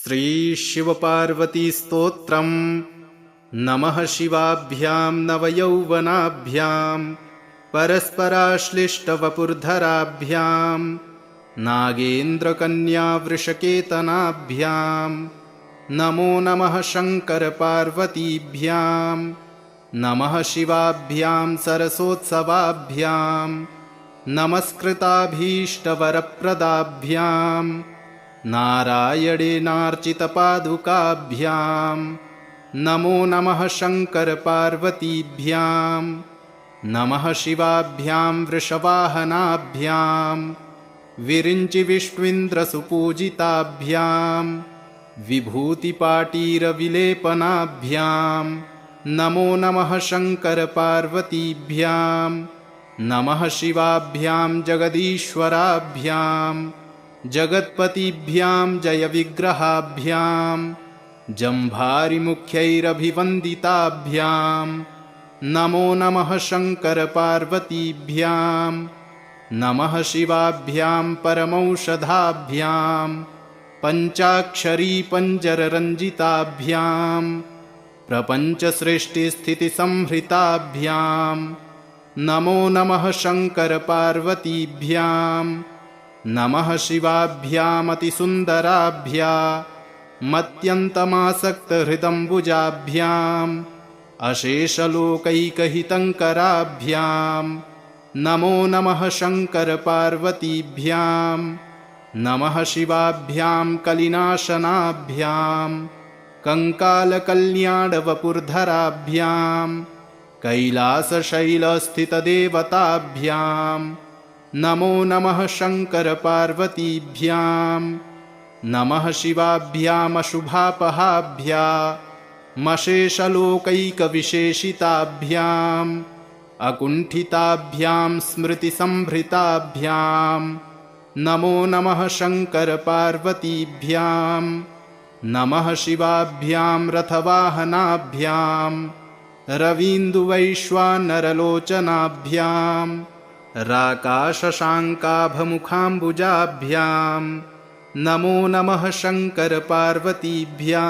श्री शिवपार्वती स्तोत्रम्। नमः शिवाभ्यां नवयौवनाभ्यां परस्पराश्लिष्टवपुर्धराभ्यां नागेन्द्रकन्यावृषकेतनाभ्यां नमो नमः शङ्करपार्वतीभ्यां नमः शिवाभ्यां सरसोत्सवाभ्यां नमस्कृताभीष्टवरप्रदाभ्यां नारायणेनार्चितपादुकाभ्यां नमो नमः शङ्करपार्वतीभ्यां नमः शिवाभ्यां वृषवाहनाभ्यां विरिञ्चिविष्णुन्द्रसुपूजिताभ्यां विभूतिपाटीरविलेपनाभ्यां नमो नमः शङ्करपार्वतीभ्यां नमः शिवाभ्यां जगदीश्वराभ्यां जगत्पतिभ्यां जयविग्रहाभ्यां जम्भारिमुख्यैरभिवन्दिताभ्यां नमो नमः शङ्करपार्वतीभ्यां नमः शिवाभ्यां परमौषधाभ्यां पञ्चाक्षरी पञ्जररञ्जिताभ्यां प्रपञ्चसृष्टिस्थितिसंहृताभ्यां नमो नमः शङ्करपार्वतीभ्यां नमः शिवाभ्यामतिसुन्दराभ्यामत्यन्तमासक्तहृदम्बुजाभ्याम् अशेषलोकैकहितङ्कराभ्यां नमो नमः शङ्करपार्वतीभ्यां नमः शिवाभ्यां कलिनाशनाभ्यां कङ्कालकल्याणवपुर्धराभ्यां कैलासशैलस्थितदेवताभ्यां नमो नमः शङ्करपार्वतीभ्यां नमः शिवाभ्यामशुभापहाभ्यामशेषलोकैकविशेषिताभ्याम् अकुण्ठिताभ्यां स्मृतिसंभृताभ्यां नमो नमः शङ्करपार्वतीभ्यां नमः शिवाभ्यां रथवाहनाभ्यां रवीन्दुवैश्वानरलोचनाभ्यां राकाशशाङ्काभमुखाम्बुजाभ्यां नमो नमः शङ्करपार्वतीभ्यां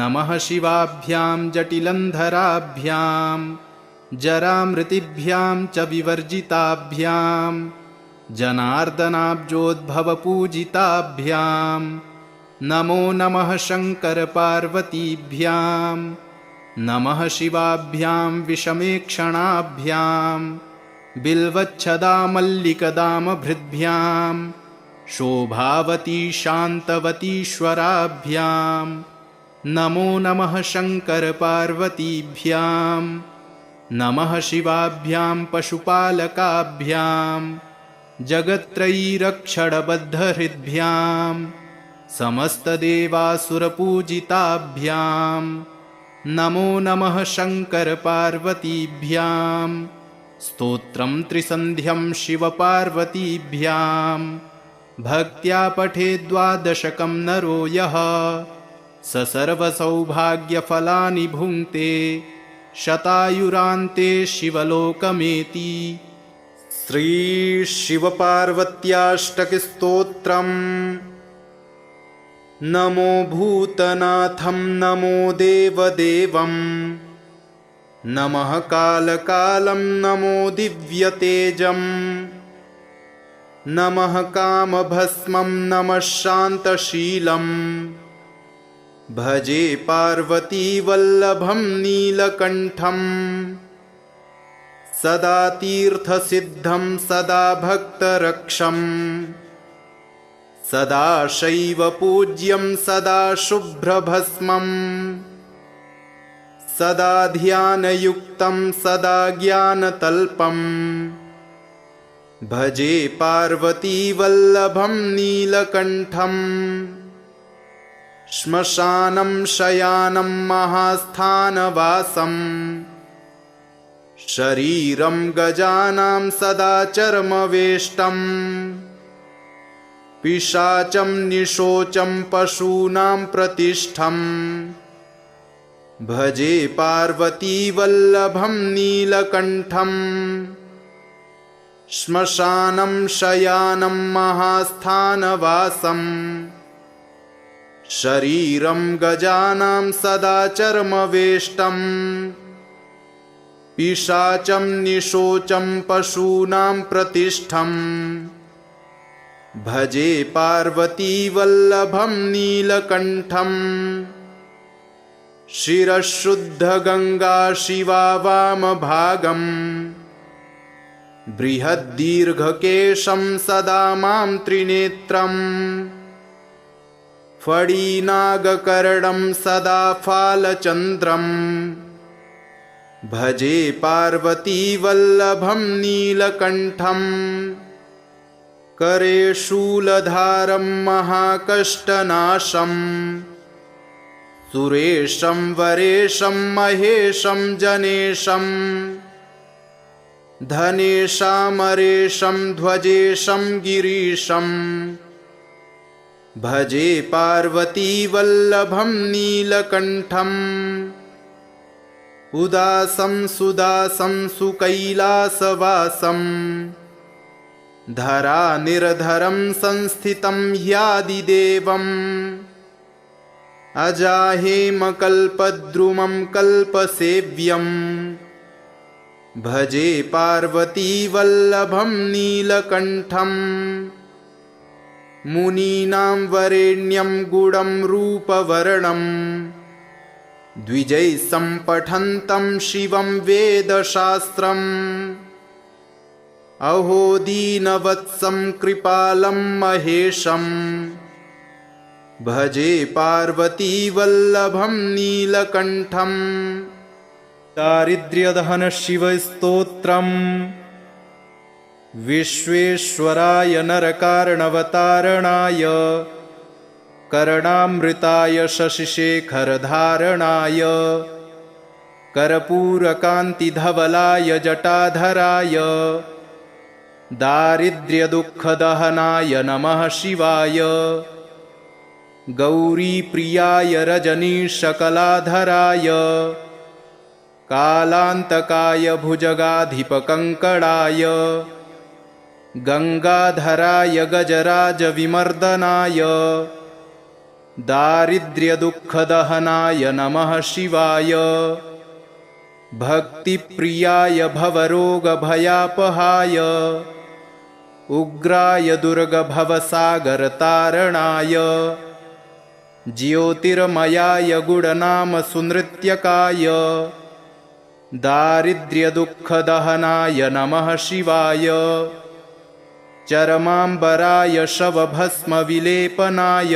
नमः शिवाभ्यां जटिलन्धराभ्यां जरामृतिभ्यां च विवर्जिताभ्यां जनार्दनाब्जोद्भवपूजिताभ्यां नमो नमः शङ्करपार्वतीभ्यां नमः शिवाभ्यां विषमेक्षणाभ्यां बिल्वच्छदामल्लिकदामभृद्भ्यां शोभावती शान्तवतीश्वराभ्यां नमो नमः शङ्करपार्वतीभ्यां नमः शिवाभ्यां पशुपालकाभ्यां जगत्त्रयीरक्षणबद्धहृद्भ्यां समस्तदेवासुरपूजिताभ्यां नमो नमः शङ्करपार्वतीभ्यां स्तोत्रं त्रिसन्ध्यं शिवपार्वतीभ्यां भक्त्या पठेद्वादशकं नरो यः स सर्वसौभाग्यफलानि भुङ्क्ते शतायुरान्ते शिवलोकमेति। श्री शिवपार्वत्याष्टकस्तोत्रम्। नमो भूतनाथं नमो देवदेवं नमः कालकालं नमो दिव्यतेजं नमः कामभस्मं नमः शान्तशीलम् भजे पार्वतीवल्लभं नीलकण्ठं सदा तीर्थसिद्धं सदा भक्तरक्षं सदा शैवपूज्यं सदा शुभ्रभस्मं सदा ध्यानयुक्तं सदा ज्ञानतल्पं भजे पार्वतीवल्लभं नीलकण्ठं श्मशानं शयानं महास्थानवासं शरीरं गजानां सदा चर्मवेष्टं पिशाचं निशोचं पशूनां प्रतिष्ठं भजे पार्वतीवल्लभं नीलकण्ठं श्मशानं शयानं महास्थानवासं शरीरं गजानां सदा चर्मवेष्टम् पिशाचं निशोचं पशूनां प्रतिष्ठम् भजे पार्वतीवल्लभं नीलकण्ठम् शिरःशुद्धगङ्गा शिवा वामभागम् बृहद्दीर्घकेशं सदा मां त्रिनेत्रम् फणिनागकर्णं सदा फालचन्द्रम् भजे पार्वतीवल्लभं नीलकण्ठम् करे शूलधारं महाकष्टनाशम् सुरेशं वरेशं महेशं जनेशं धनेशामरेशं ध्वजेशं गिरीशं भजे पार्वतीवल्लभं नीलकण्ठम् उदासं सुदासं सुकैलासवासं धरानिर्धरं संस्थितं ह्यादिदेवम् अजाहेमकल्पद्रुमं कल्पसेव्यम् भजे पार्वतीवल्लभं नीलकण्ठम् मुनीनां वरेण्यं गुडं रूपवर्णं द्विजैः सम्पठन्तं शिवं वेदशास्त्रम् अहो दीनवत्सं कृपालं महेशम् भजे पार्वतीवल्लभं नीलकण्ठम् दारिद्र्यदहनशिवस्तोत्रम् विश्वेश्वराय नरकारणवतारणाय कर्णामृताय शशिशेखरधारणाय कर्पूरकान्तिधवलाय जटाधराय दारिद्र्यदुःखदहनाय नमः शिवाय गौरीप्रियाय रजनीशकलाधराय कालान्तकाय भुजगाधिपकङ्कणाय गङ्गाधराय गजराजविमर्दनाय दारिद्र्यदुःखदहनाय नमः शिवाय भक्तिप्रियाय भवरोगभयापहाय उग्राय दुर्गभवसागरतारणाय ज्योतिर्मयाय गुणनामसुनृत्यकाय दारिद्र्यदुःखदहनाय नमः शिवाय चरमाम्बराय शवभस्मविलेपनाय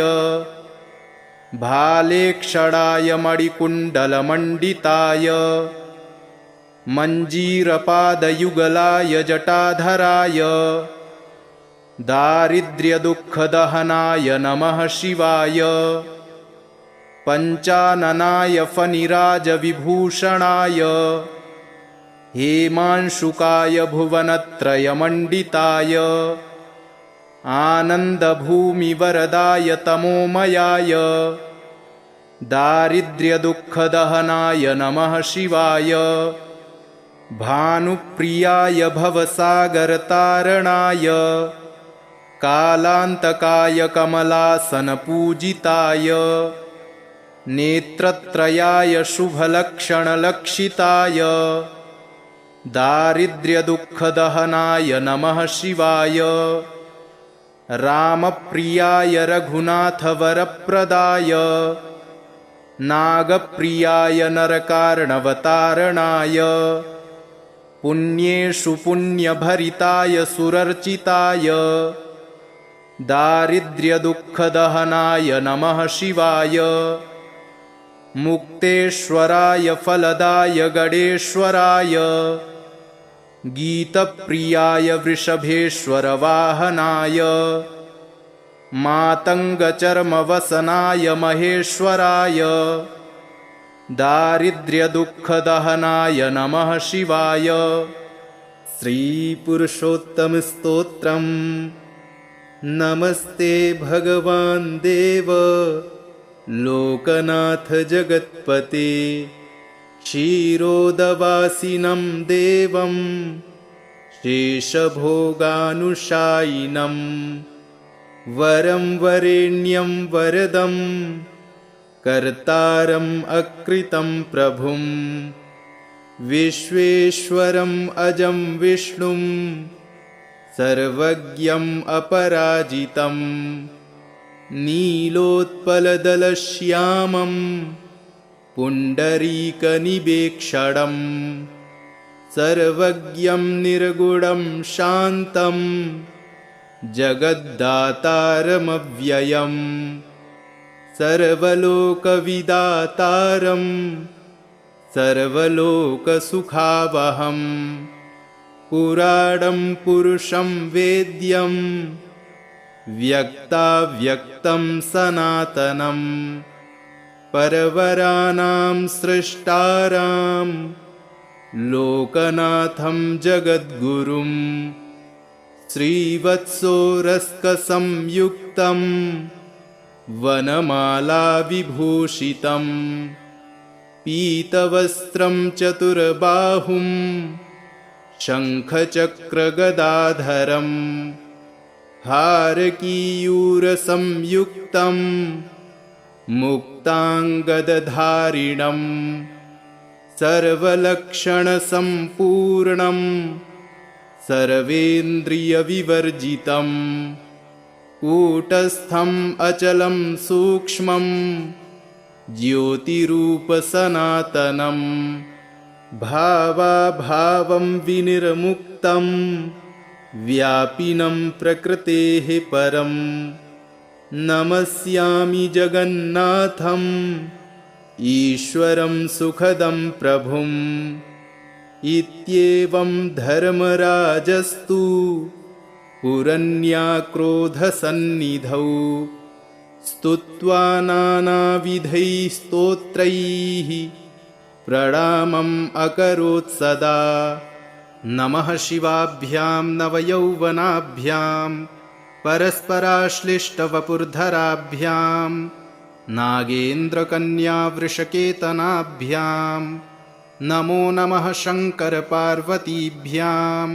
भालेक्षणाय मणिकुण्डलमण्डिताय मञ्जीरपादयुगलाय जटाधराय दारिद्र्यदुःखदहनाय नमः शिवाय पञ्चाननाय फणिराजविभूषणाय हेमांशुकाय भुवनत्रयमण्डिताय आनन्दभूमिवरदाय तमोमयाय दारिद्र्यदुःखदहनाय नमः शिवाय भानुप्रियाय भवसागरतारणाय कालान्तकाय कमलासनपूजिताय नेत्रत्रयाय शुभलक्षणलक्षिताय दारिद्र्यदुःखदहनाय नमः शिवाय रामप्रियाय रघुनाथवरप्रदाय नागप्रियाय नरकार्णवतारणाय पुण्येषु पुण्यभरिताय सुरर्चिताय दारिद्र्यदुःखदहनाय नमः शिवाय मुक्तेश्वराय फलदाय गणेश्वराय गीतप्रियाय वृषभेश्वरवाहनाय मातङ्गचर्मवसनाय महेश्वराय दारिद्र्यदुःखदहनाय नमः शिवाय श्रीपुरुषोत्तमस्तोत्रम् नमस्ते भगवान् देव लोकनाथ जगत्पते क्षीरोदवासिनं देवं शेषभोगानुशायिनं वरं वरेण्यं वरदं कर्तारम् अकृतं प्रभुं विश्वेश्वरम् अजं विष्णुं सर्वज्ञम् अपराजितं नीलोत्पलदलश्यामं पुण्डरीकनिवेक्षणं सर्वज्ञं निर्गुणं शान्तं जगद्दातारमव्ययम् सर्वलोकविदातारं सर्वलोकसुखावहं पुराणं पुरुषं वेद्यं व्यक्ताव्यक्तं सनातनं परवराणां सृष्टारां लोकनाथं जगद्गुरुं श्रीवत्सोरस्कसंयुक्तं वनमालाविभूषितं पीतवस्त्रं चतुर्बाहुं शङ्खचक्रगदाधरं हारकीयूरसंयुक्तं मुक्ताङ्गदधारिणं सर्वलक्षणसम्पूर्णं सर्वेन्द्रियविवर्जितं कूटस्थम् अचलं सूक्ष्मं ज्योतिरूपसनातनं भावाभावं विनिर्मुक्तं व्यापिनं प्रकृतेः परं नमस्यामि जगन्नाथम् ईश्वरं सुखदं प्रभुम् इत्येवं धर्मराजस्तु पुरन्याक्रोधसन्निधौ स्तुत्वा नानाविधैः स्तोत्रैः प्रणामम् अकरोत् सदा। नमः शिवाभ्यां नवयौवनाभ्यां परस्पराश्लिष्टवपुर्धराभ्यां नागेन्द्रकन्यावृषकेतनाभ्यां नमो नमः शङ्करपार्वतीभ्यां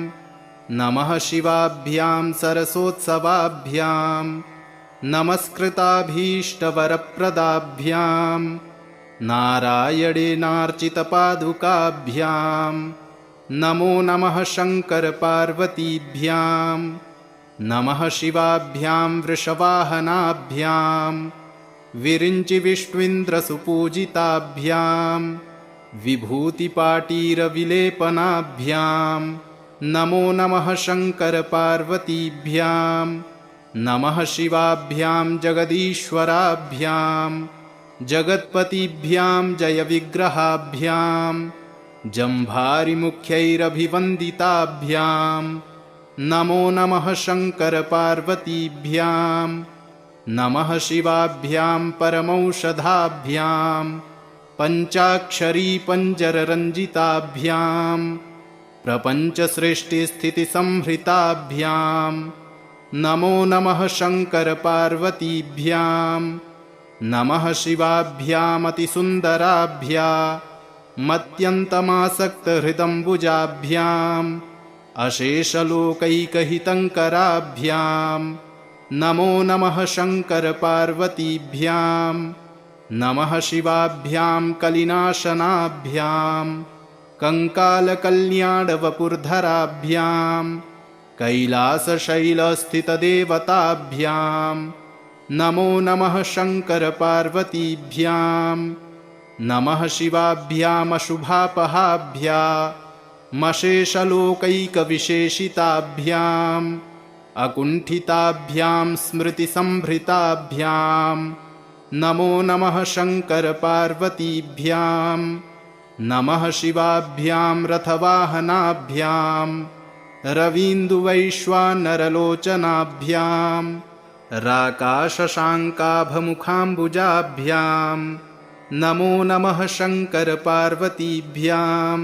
नमः शिवाभ्यां सरसोत्सवाभ्यां नमस्कृताभीष्टवरप्रदाभ्यां नारायणेनार्चितपादुकाभ्यां नमो नमः शङ्करपार्वतीभ्यां नमः शिवाभ्यां वृषवाहनाभ्यां विरिञ्चिविष्णुन्द्रसुपूजिताभ्यां विभूतिपाटीरविलेपनाभ्यां नमो नमः शङ्करपार्वतीभ्यां नमः शिवाभ्यां जगदीश्वराभ्यां जगत्पतिभ्यां जयविग्रहाभ्यां जम्भारिमुख्यैरभिवन्दिताभ्यां नमो नमः शङ्करपार्वतीभ्यां नमः शिवाभ्यां परमौषधाभ्यां पञ्चाक्षरी पञ्जररञ्जिताभ्यां प्रपञ्चसृष्टिस्थितिसंहृताभ्यां नमो नमः शङ्करपार्वतीभ्यां नमः शिवाभ्यामतिसुन्दराभ्यामत्यन्तमासक्तहृदम्बुजाभ्याम् अशेषलोकैकहितङ्कराभ्यां नमो नमः शङ्करपार्वतीभ्यां नमः शिवाभ्यां कलिनाशनाभ्यां कङ्कालकल्याणवपुर्धराभ्यां कैलासशैलस्थितदेवताभ्यां नमो नमः शङ्करपार्वतीभ्यां नमः शिवाभ्यामशुभापहाभ्यामशेषलोकैकविशेषिताभ्याम् अकुण्ठिताभ्यां स्मृतिसंभृताभ्यां नमो नमः शङ्करपार्वतीभ्यां नमः शिवाभ्यां रथवाहनाभ्यां रवीन्दुवैश्वानरलोचनाभ्यां राकाशशाङ्काभमुखाम्बुजाभ्यां नमो नमः शङ्करपार्वतीभ्यां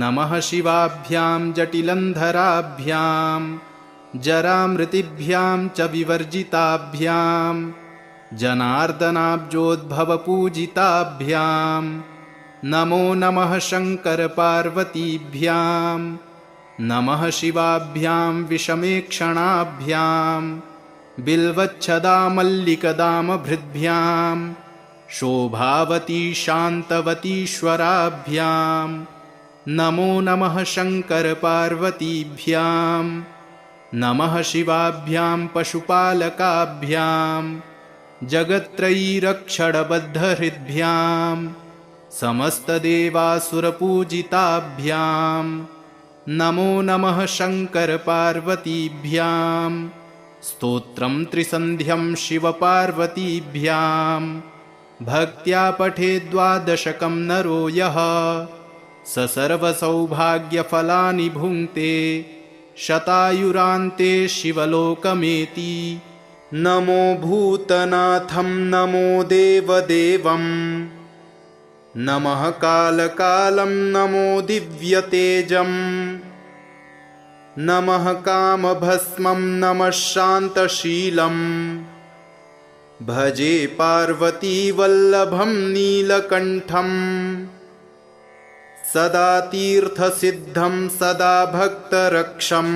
नमः शिवाभ्यां जटिलन्धराभ्यां जरामृतिभ्यां च विवर्जिताभ्यां जनार्दनाब्जोद्भवपूजिताभ्यां नमो नमः शङ्करपार्वतीभ्यां नमः शिवाभ्यां विषमेक्षणाभ्यां बिल्वच्छदामल्लिकदामभृद्भ्यां शोभावती शान्तवतीश्वराभ्यां नमो नमः शङ्करपार्वतीभ्यां नमः शिवाभ्यां पशुपालकाभ्यां जगत्त्रयीरक्षणबद्धहृद्भ्यां समस्तदेवासुरपूजिताभ्यां नमो नमः शङ्करपार्वतीभ्यां स्तोत्रं त्रिसन्ध्यं शिवपार्वतीभ्यां भक्त्या पठेद्वादशकं नरो यः स सर्वसौभाग्यफलानि भुङ्क्ते शतायुरान्ते शिवलोकमेति। नमो भूतनाथं नमो देवदेवं नमः कालकालं नमो दिव्यतेजं नमः कामभस्मं नमः शान्तशीलं भजे पार्वतीवल्लभं नीलकण्ठं सदा तीर्थसिद्धं सदा भक्तरक्षं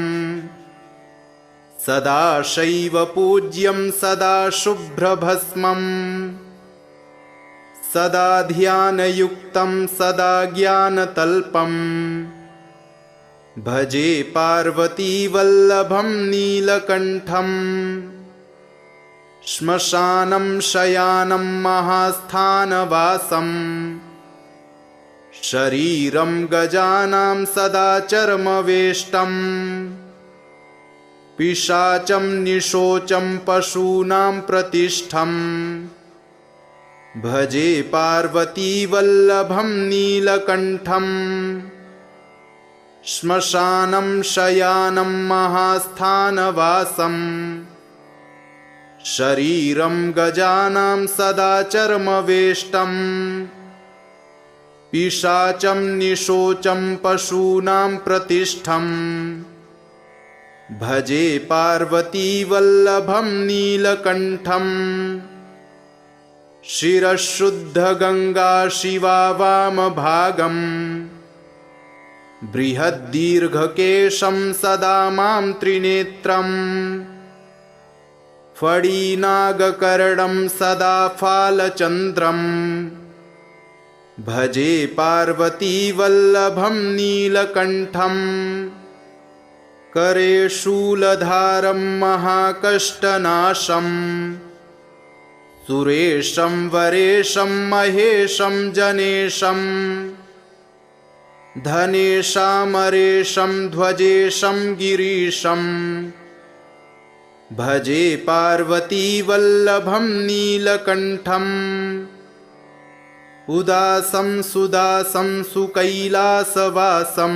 सदा शैवपूज्यं सदा शुभ्रभस्मं सदा ध्यानयुक्तं सदा ज्ञानतल्पं भजे पार्वतीवल्लभं नीलकण्ठं श्मशानं शयानं महास्थानवासं शरीरं गजानां सदा चर्मवेष्टं पिशाचं निशोचं पशूनां प्रतिष्ठं भजे पार्वतीवल्लभं नीलकण्ठं श्मशानं शयानं महास्थानवासं शरीरं गजानां सदा चर्मवेष्टं पिशाचं निशोचं पशूनां प्रतिष्ठं भजे पार्वतीवल्लभं नीलकण्ठं शिरःशुद्धगङ्गा शिवा वामभागं बृहद्दीर्घकेशं सदा मां त्रिनेत्रं फणिनागकर्णं सदा फालचन्द्रं भजे पार्वतीवल्लभं नीलकण्ठं करे शूलधारं महाकष्टनाशं सुरेशं वरेशं महेशं जनेशं धनेशामरेशं ध्वजेशं गिरीशं भजे पार्वतीवल्लभं नीलकण्ठं उदासं सुदासं सुकैलासवासं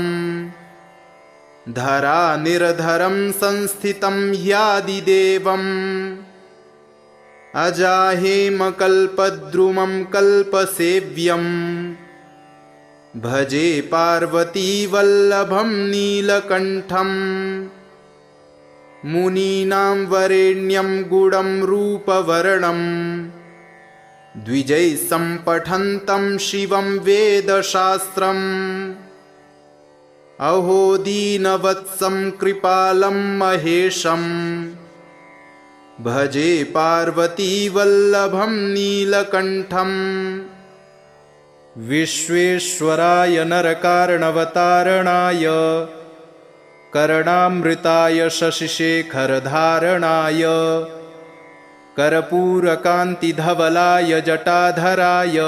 धरानिर्धरं संस्थितं ह्यादिदेवम् अजाहेमकल्पद्रुमं कल्पसेव्यं भजे पार्वतीवल्लभं नीलकण्ठं मुनीनां वरेण्यं गुडं रूपवर्णं द्विजैः सम्पठन्तं शिवं वेदशास्त्रम् अहो दीनवत्सं कृपालं महेशं भजे पार्वतीवल्लभं नीलकण्ठं विश्वेश्वराय नरकार्णवतारणाय कर्णामृताय शशिशेखरधारणाय कर्पूरकान्तिधवलाय जटाधराय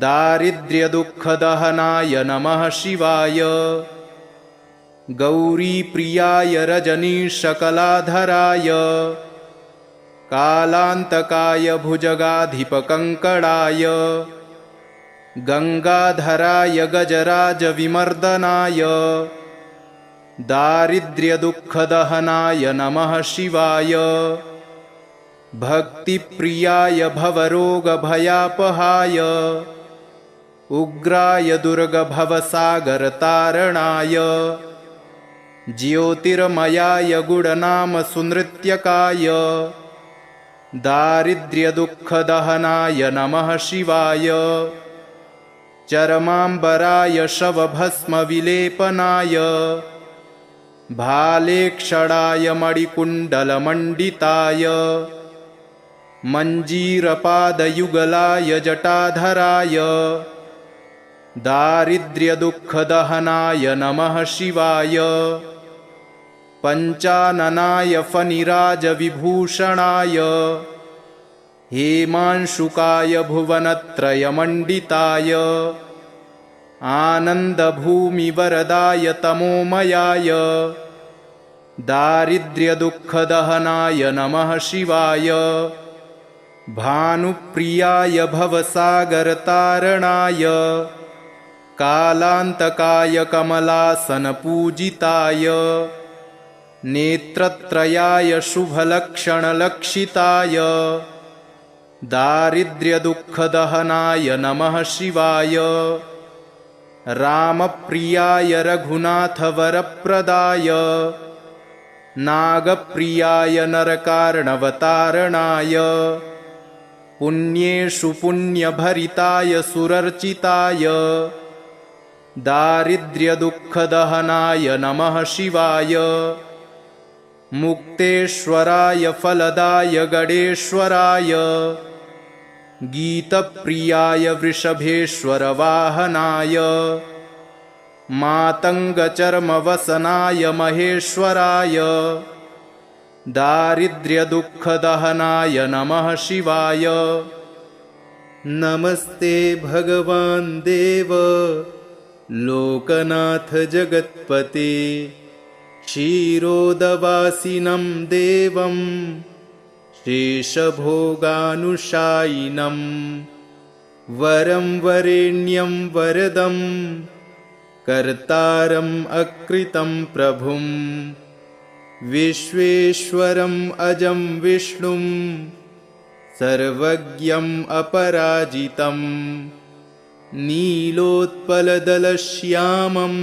दारिद्र्यदुःखदहनाय नमः शिवाय गौरीप्रियाय रजनीशकलाधराय कालान्तकाय भुजगाधिपकङ्कणाय गङ्गाधराय गजराजविमर्दनाय दारिद्र्यदुःखदहनाय नमः शिवाय भक्तिप्रियाय भवरोगभयापहाय उग्राय दुर्गभवसागरतारणाय ज्योतिर्मयाय गुणनामसुनृत्यकाय दारिद्र्यदुःखदहनाय नमः शिवाय चरमाम्बराय शवभस्मविलेपनाय भालेक्षणाय मणिकुण्डलमण्डिताय मञ्जीरपादयुगलाय जटाधराय दारिद्र्यदुःखदहनाय नमः शिवाय पञ्चाननाय फणिराजविभूषणाय हेमांशुकाय भुवनत्रयमण्डिताय आनन्दभूमिवरदाय तमोमयाय दारिद्र्यदुःखदहनाय नमः शिवाय भानुप्रियाय भवसागरतारणाय कालान्तकाय कमलासनपूजिताय नेत्रत्रयाय शुभलक्षणलक्षिताय दारिद्र्यदुःखदहनाय नमः शिवाय रामप्रियाय रघुनाथवरप्रदाय नागप्रियाय नरकार्णवतारणाय पुण्येषु पुण्यभरिताय सुरर्चिताय दारिद्र्यदुःखदहनाय नमः शिवाय मुक्तेश्वराय फलदाय गणेश्वराय गीतप्रियाय वृषभेश्वरवाहनाय मातङ्गचर्मवसनाय महेश्वराय दारिद्र्यदुःखदहनाय नमः शिवाय नमस्ते भगवान् देव लोकनाथ जगत्पते क्षीरोदवासिनं देवं शेषभोगानुशायिनं वरं वरेण्यं वरदं कर्तारम् अकृतं प्रभुं विश्वेश्वरम् अजं विष्णुं सर्वज्ञम् अपराजितं नीलोत्पलदलश्यामं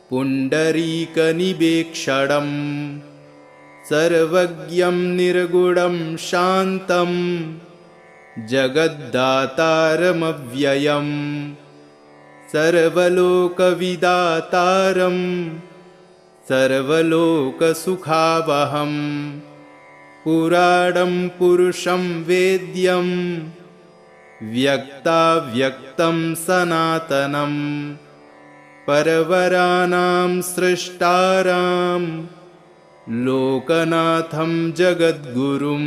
पुण्डरीकनिवेक्षणं सर्वज्ञं निर्गुणं शान्तं जगद्दातारमव्ययम् सर्वलोकविदातारं सर्वलोकसुखावहं पुराणं पुरुषं वेद्यं व्यक्ताव्यक्तं सनातनं परवराणां सृष्टारां लोकनाथं जगद्गुरुं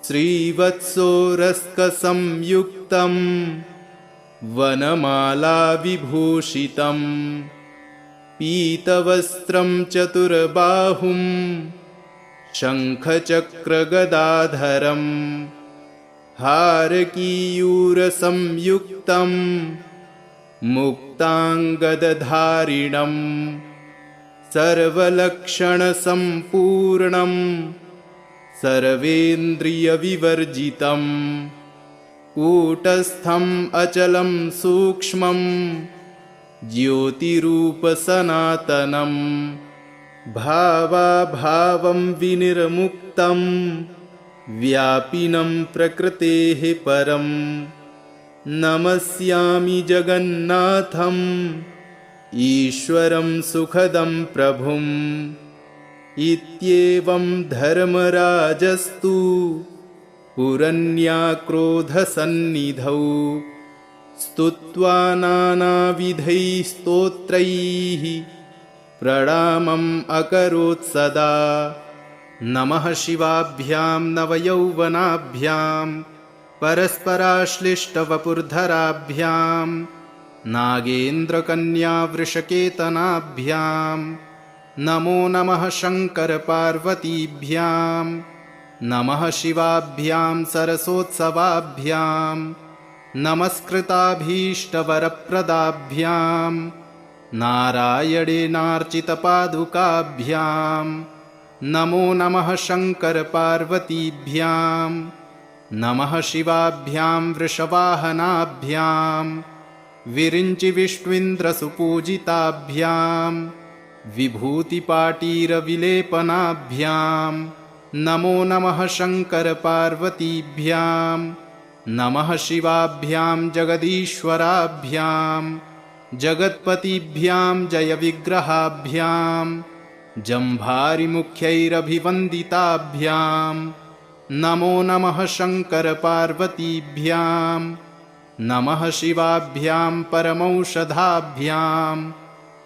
श्रीवत्सोरस्कसंयुक्तं वनमालाविभूषितं पीतवस्त्रं चतुर्बाहुं शङ्खचक्रगदाधरं हारकीयूरसंयुक्तं मुक्ताङ्गदधारिणं सर्वलक्षणसम्पूर्णं सर्वेन्द्रियविवर्जितं कूटस्थम् अचलं सूक्ष्मं ज्योतिरूपसनातनं भावाभावं विनिर्मुक्तं व्यापिनं प्रकृतेः परं नमस्यामि जगन्नाथम् ईश्वरं सुखदं प्रभुम् इत्येवं धर्मराजस्तु पुरन्याक्रोधसन्निधौ स्तुत्वा नानाविधैः स्तोत्रैः प्रणामम् अकरोत् सदा नमः शिवाभ्यां नवयौवनाभ्यां परस्पराश्लिष्टवपुर्धराभ्यां नागेन्द्रकन्यावृषकेतनाभ्यां नमो नमः शङ्करपार्वतीभ्यां नमः शिवाभ्यां सरसोत्सवाभ्यां नमस्कृताभीष्टवरप्रदाभ्यां नारायणेनार्चितपादुकाभ्यां नमो नमः शङ्करपार्वतीभ्यां नमः शिवाभ्यां वृषवाहनाभ्यां विरिञ्चिविष्णुन्द्रसुपूजिताभ्यां विभूतिपाटीरविलेपनाभ्यां नमो नमः शङ्करपार्वतीभ्यां नमः शिवाभ्यां जगदीश्वराभ्यां जगत्पतिभ्यां जयविग्रहाभ्यां जम्भारिमुख्यैरभिवन्दिताभ्यां नमो नमः शङ्करपार्वतीभ्यां नमः शिवाभ्यां परमौषधाभ्यां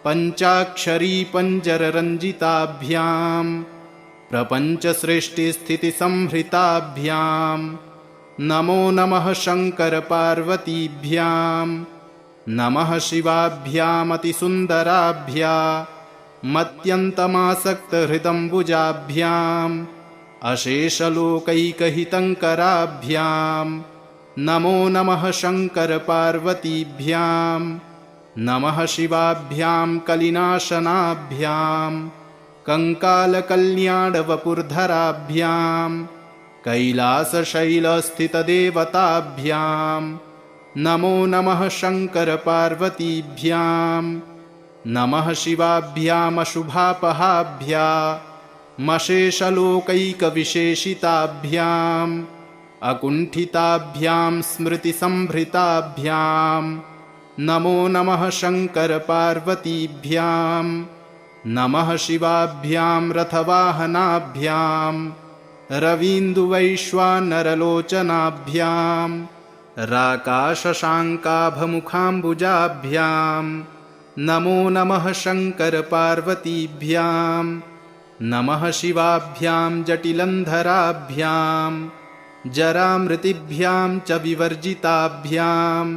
पञ्चाक्षरी पञ्जररञ्जिताभ्यां प्रपञ्चसृष्टिस्थितिसंहृताभ्यां नमो नमः शङ्करपार्वतीभ्यां नमः शिवाभ्यामतिसुन्दराभ्यामत्यन्तमासक्तहृदम्बुजाभ्याम् अशेषलोकैकहितङ्कराभ्यां नमो नमः शङ्करपार्वतीभ्यां नमः शिवाभ्यां कलिनाशनाभ्यां कङ्कालकल्याणवपुर्धराभ्यां कैलासशैलस्थितदेवताभ्यां नमो नमः शङ्करपार्वतीभ्यां नमः शिवाभ्यामशुभापहाभ्यामशेषलोकैकविशेषिताभ्याम् अकुण्ठिताभ्यां स्मृतिसंभृताभ्यां नमो नमः शङ्करपार्वतीभ्यां नमः शिवाभ्यां रथवाहनाभ्यां रवीन्दुवैश्वानरलोचनाभ्यां राकाशशाङ्काभमुखाम्बुजाभ्यां नमो नमः शङ्करपार्वतीभ्यां नमः शिवाभ्यां जटिलन्धराभ्यां जरामृतिभ्यां च विवर्जिताभ्यां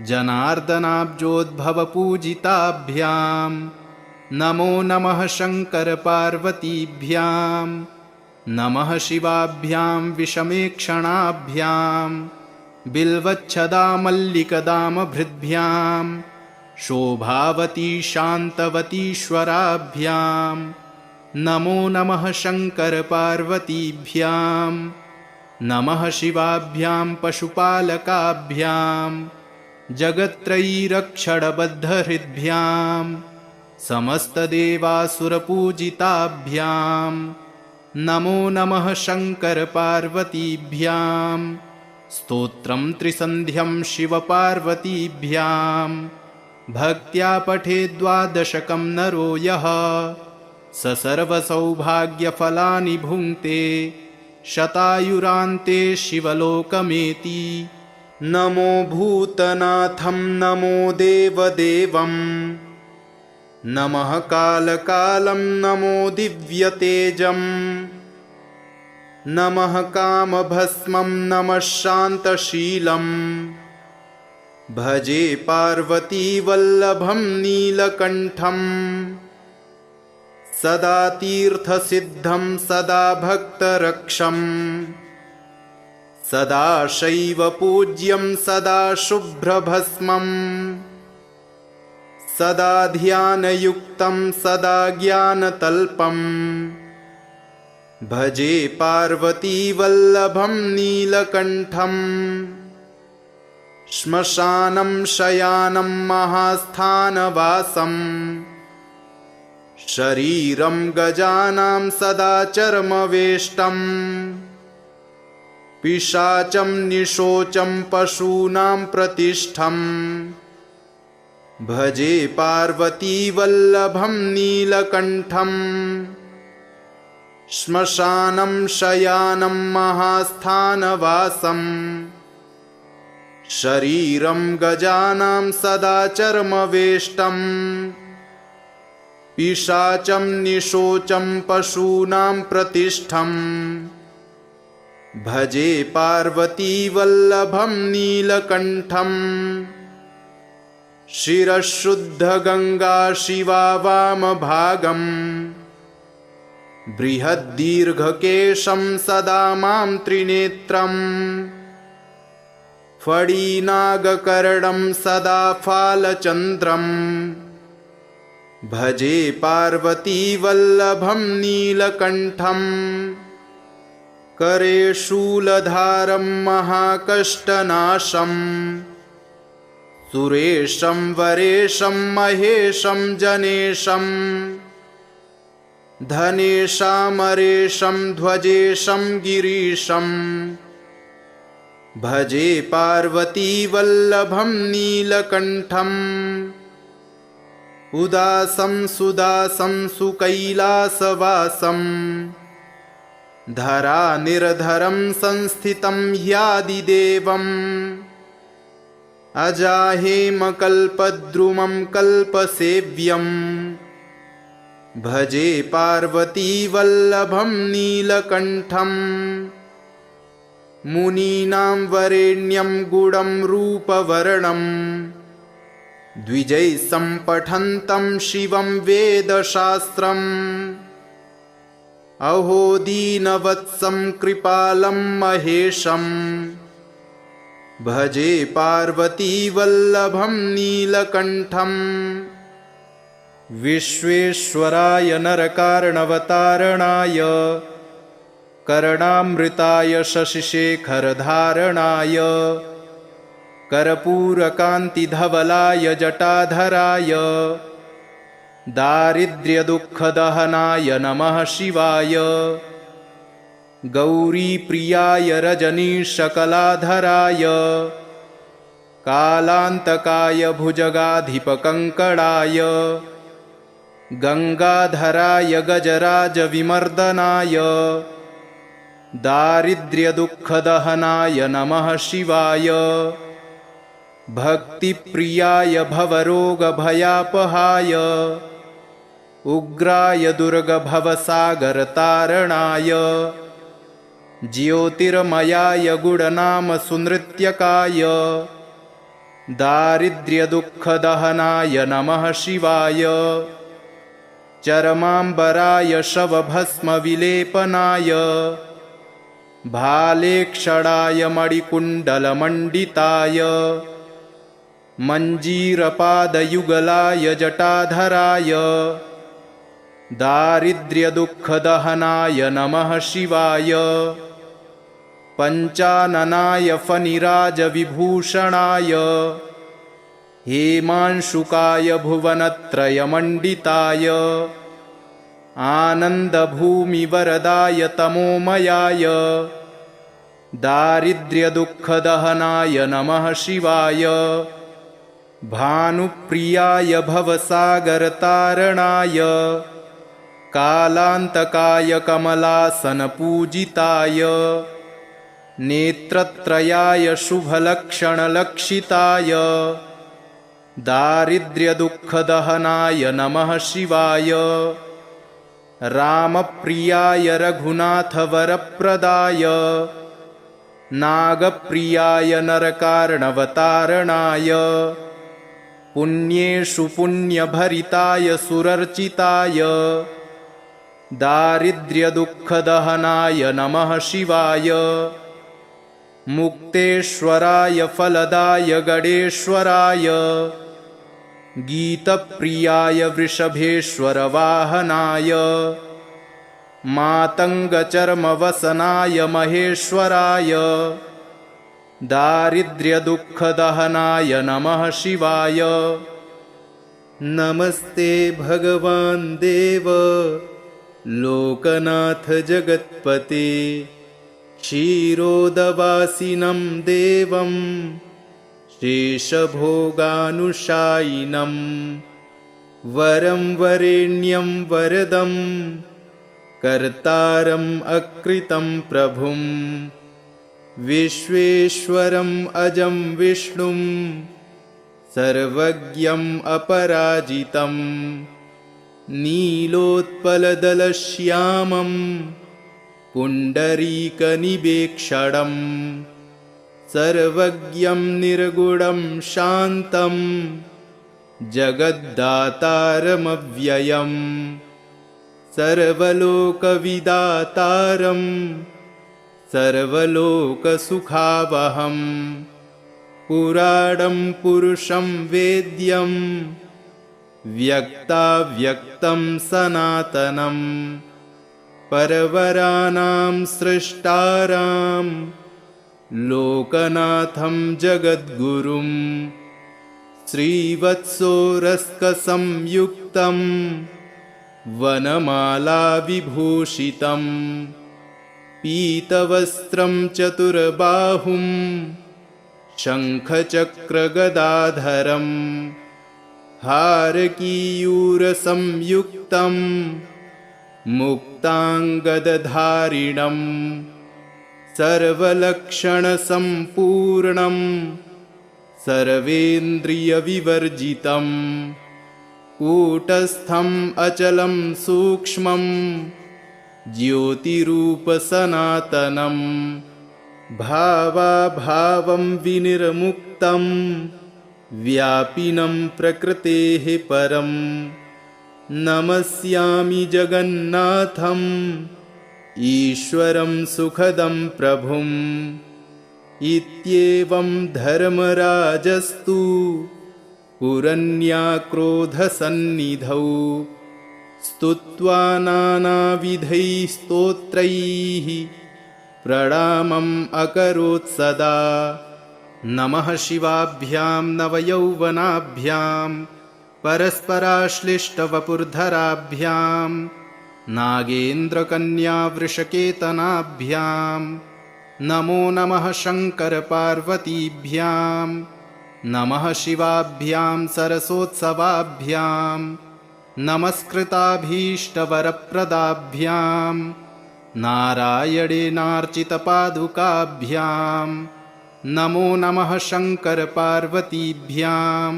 जनार्दनाब्जोद्भवपूजिताभ्यां नमो नमः शङ्करपार्वतीभ्यां नमः शिवाभ्यां विषमेक्षणाभ्यां बिल्वच्छदामल्लिकदामभृद्भ्यां शोभावती शान्तवतीश्वराभ्यां नमो नमः शङ्करपार्वतीभ्यां नमः शिवाभ्यां पशुपालकाभ्यां जगत्त्रयीरक्षणबद्धहृद्भ्यां समस्तदेवासुरपूजिताभ्यां नमो नमः शङ्करपार्वतीभ्यां स्तोत्रं त्रिसन्ध्यं शिवपार्वतीभ्यां भक्त्या पठेद्वादशकं नरो यः स सर्वसौभाग्यफलानि भुङ्क्ते शतायुरान्ते शिवलोकमेति नमो भूतनाथं नमो देवदेवं नमः कालकालं नमो दिव्यतेजं नमः कामभस्मं नमः शान्तशीलं भजे पार्वतीवल्लभं नीलकण्ठं सदा तीर्थसिद्धं सदा भक्तरक्षं सदा शैवपूज्यं सदा शुभ्रभस्मं सदा ध्यानयुक्तं सदा ज्ञानतल्पं भजे पार्वतीवल्लभं नीलकण्ठं श्मशानं शयानं महास्थानवासं शरीरं गजानां सदा चर्मवेष्टं पिशाचं निशोचं पशूनां प्रतिष्ठं भजे पार्वतीवल्लभं नीलकण्ठं श्मशानं शयानं महास्थानवासं शरीरं गजानां सदा चर्मवेष्टं पिशाचं निशोचं पशूनां प्रतिष्ठं भजे पार्वतीवल्लभं नीलकण्ठं शिरःशुद्धगङ्गा शिवा वामभागं बृहद्दीर्घकेशं सदा मां त्रिनेत्रं फणिनागकर्णं सदा फालचन्द्रं भजे पार्वतीवल्लभं नीलकण्ठं करे शूलधारं महाकष्टनाशं सुरेशं वरेशं महेशं जनेशं धनेशामरेशं ध्वजेशं गिरीशं भजे पार्वतीवल्लभं नीलकण्ठं उदासं सुदासं सुकैलासवासं धरानिर्धरं संस्थितं ह्यादिदेवम् अजाहेमकल्पद्रुमं कल्पसेव्यम् भजे पार्वतीवल्लभं नीलकण्ठम् मुनीनां वरेण्यं गुडं रूपवर्णम् द्विजैः सम्पठन्तं शिवं वेदशास्त्रम् अहो दीनवत्सं कृपालं महेशम् भजे पार्वतीवल्लभं नीलकण्ठम् विश्वेश्वराय नरकार्णवतारणाय कर्णामृताय शशिशेखरधारणाय कर्पूरकान्तिधवलाय जटाधराय दारिद्र्यदुःखदहनाय नमः शिवाय गौरीप्रियाय रजनीशकलाधराय कालान्तकाय भुजगाधिपकङ्कणाय गंगाधराय गजराजविमर्दनाय दारिद्र्यदुःखदहनाय नमः शिवाय भक्तिप्रियाय भवरोगभयापहाय उग्राय दुर्गभवसागरतारणाय ज्योतिर्मयाय गुणनामसुनृत्यकाय दारिद्र्यदुःखदहनाय नमः शिवाय चरमाम्बराय शवभस्मविलेपनाय भालेक्षणाय मणिकुण्डलमण्डिताय मञ्जीरपादयुगलाय जटाधराय दारिद्र्यदुःखदहनाय नमः शिवाय पञ्चाननाय फणिराजविभूषणाय हेमांशुकाय भुवनत्रयमण्डिताय आनन्दभूमिवरदाय तमोमयाय दारिद्र्यदुःखदहनाय नमः शिवाय भानुप्रियाय भवसागरतारणाय कालान्तकाय कमलासनपूजिताय नेत्रत्रयाय शुभलक्षणलक्षिताय दारिद्र्यदुःखदहनाय नमः शिवाय रामप्रियाय रघुनाथवरप्रदाय नागप्रियाय नरकार्णवतारणाय पुण्येषु पुण्यभरिताय सुरर्चिताय दारिद्र्यदुःखदहनाय नमः शिवाय मुक्तेश्वराय फलदाय गणेश्वराय गीतप्रियाय वृषभेश्वरवाहनाय मातङ्गचर्मवसनाय महेश्वराय दारिद्र्यदुःखदहनाय नमः शिवाय नमस्ते भगवान् देव लोकनाथ जगत्पते क्षीरोदवासिनं देवं शेषभोगानुशायिनं वरं वरेण्यं वरदं कर्तारम् अकृतं प्रभुं विश्वेश्वरम् अजं विष्णुं सर्वज्ञम् अपराजितं नीलोत्पलदलश्यामं पुण्डरीकनिवेक्षणं सर्वज्ञं निर्गुणं शान्तं जगद्दातारमव्ययम् सर्वलोकविदातारं सर्वलोकसुखावहं पुराणं पुरुषं वेद्यं व्यक्ताव्यक्तं सनातनं परवराणां सृष्टारां लोकनाथं जगद्गुरुं श्रीवत्सोरस्कसंयुक्तं वनमालाविभूषितं पीतवस्त्रं चतुर्बाहुं शङ्खचक्रगदाधरं हारकीयूरसंयुक्तं मुक्ताङ्गदधारिणं सर्वलक्षणसम्पूर्णं सर्वेन्द्रियविवर्जितं कूटस्थम् अचलं सूक्ष्मं ज्योतिरूपसनातनं भावाभावं विनिर्मुक्तं व्यापिनं प्रकृतेः परं नमस्यामि जगन्नाथम् ईश्वरं सुखदं प्रभुम् इत्येवं धर्मराजस्तु पुरन्याक्रोधसन्निधौ स्तुत्वा नानाविधैः स्तोत्रैः प्रणामम् अकरोत् सदा। नमः शिवाभ्यां नवयौवनाभ्यां परस्पराश्लिष्टवपुर्धराभ्यां नागेन्द्रकन्यावृषकेतनाभ्यां नमो नमः शङ्करपार्वतीभ्यां नमः शिवाभ्यां सरसोत्सवाभ्यां नमस्कृताभीष्टवरप्रदाभ्यां नारायणेनार्चितपादुकाभ्यां नमो नमः शङ्करपार्वतीभ्यां